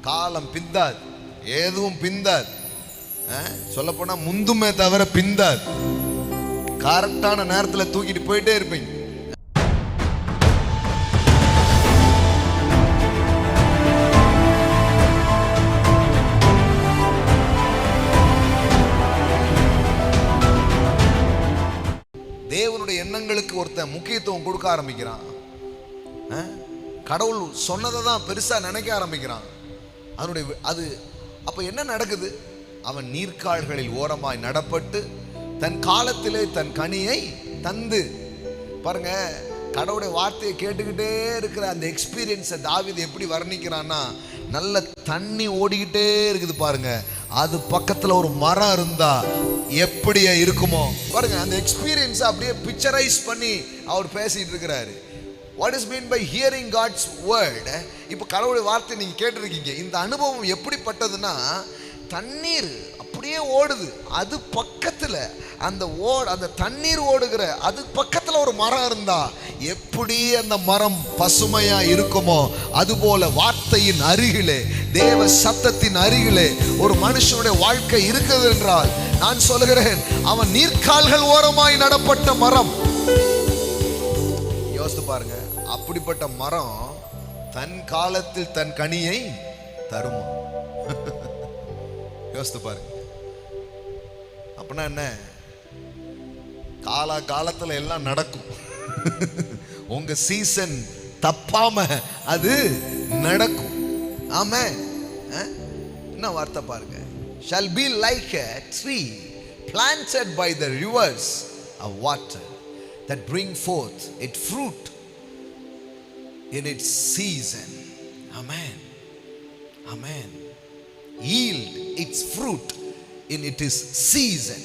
காலம் பிந்தாது, எதுவும் பிந்தாது. சொல்ல போனா முந்துமே தவிர பிந்தாது. கரெக்டான நேரத்தில் தூக்கிட்டு போயிட்டே இருப்பீங்க. தேவனுடைய எண்ணங்களுக்கு ஒருத்தன் முக்கியத்துவம் கொடுக்க ஆரம்பிக்கிறான். கடவுள் சொன்னதை தான் பெருசா நினைக்க ஆரம்பிக்கிறான். அது அப்ப என்ன நடக்குது? அவன் நீர்க்கால்களில் ஓரமாய் நடப்பட்டு தன் காலத்திலே தன் கனியை தந்து. பாருங்க, கடவுளுடைய வார்த்தையை கேட்டுக்கிட்டே இருக்கிற அந்த எக்ஸ்பீரியன்ஸை தாவீது எப்படி வர்ணிக்கிறான்னா, நல்ல தண்ணி ஓடிக்கிட்டே இருக்குது பாருங்க, அது பக்கத்துல ஒரு மரம் இருந்தா எப்படி இருக்குமோ பாருங்க. அந்த எக்ஸ்பீரியன்ஸ் அப்படியே பிக்சரைஸ் பண்ணி அவர் பேசிட்டு இருக்கிறாரு. What is meant by hearing God's word? இப்போ கடவுளுடைய வார்த்தை நீங்க கேட்டிருக்கீங்க. இந்த அனுபவம் எப்படிப்பட்டதுன்னா, தண்ணீர் அப்படியே ஓடுது, அது பக்கத்துல அந்த தண்ணீர் ஓடுகிற அது பக்கத்துல ஒரு மரம் இருந்தா எப்படி அந்த மரம் பசுமையா இருக்குமோ, அதுபோல வார்த்தையின் அருகிலே, தேவ சத்தத்தின் அருகிலே ஒரு மனுஷனுடைய வாழ்க்கை இருக்குது என்றால், நான் சொல்கிறேன், அவன் நீர்க்கால்கள் ஓரமாய் நடப்பட்ட மரம். யோசித்து பாருங்க, அப்படிப்பட்ட மரம் தன் காலத்தில் தன் கனியை தருமா? யோசித்து பாருங்க. அப்படின்னா என்ன? காலத்துல எல்லாம் நடக்கும். உங்க சீசன் தப்பாம அது நடக்கும். ஆமே. என்ன வார்த்தை பாருங்க. Shall be like a tree planted by the rivers of water that bring forth its fruit in its season. Amen. Amen. Yield its fruit in its season.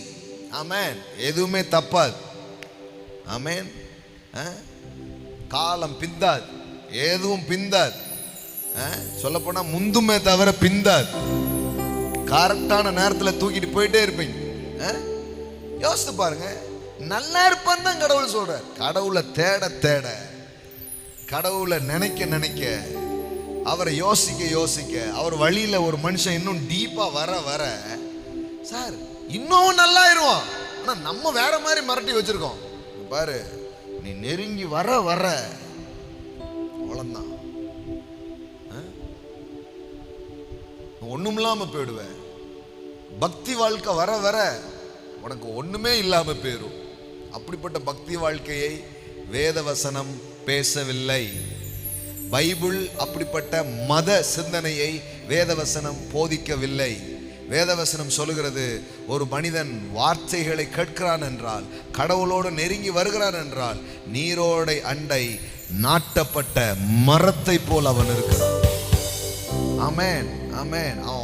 Amen. எதுவுமே தப்பாது. Amen. காலம் பிந்தாது, எதுவும் பிந்தாது. சொல்ல போனா முந்துமே தவிர பிந்தாது. கரெக்டான நேரத்தில் தூக்கிட்டு போயிட்டே இருப்பீங்க. யோசித்து பாருங்க, நல்லா இருப்பான்னு தான் கடவுள் சொல்றார். கடவுளை தேட தேட, கடவுளை நினைக்க நினைக்க, அவரை யோசிக்க யோசிக்க, அவர் வழியில ஒரு மனுஷன் இன்னும் டீப்பா வர வர, சார் இன்னும் நல்லாயிருவான். ஆனா நம்ம வேற மாதிரி மிரட்டி வச்சிருக்கோம் பாரு. நீ நெருங்கி வர வர அவ்வளவுதான், ஒண்ணும் இல்லாம போயிடுவேன். பக்தி வாழ்க்கை வர வர உனக்கு ஒண்ணுமே இல்லாம போயிடும். அப்படிப்பட்ட பக்தி வாழ்க்கையை வேதவசனம் பேசவில்லை. பைபிள் அப்படிப்பட்ட மத சிந்தனையை வேதவசனம் போதிக்கவில்லை. வேதவசனம் சொல்லுகிறது, ஒரு மனிதன் வார்த்தைகளை கேட்கிறான் என்றால், கடவுளோடு நெருங்கி வருகிறான் என்றால், நீரோடை அண்டை நாட்டப்பட்ட மரத்தை போல் அவன் இருக்கிறான். ஆமென், ஆமென். அவன்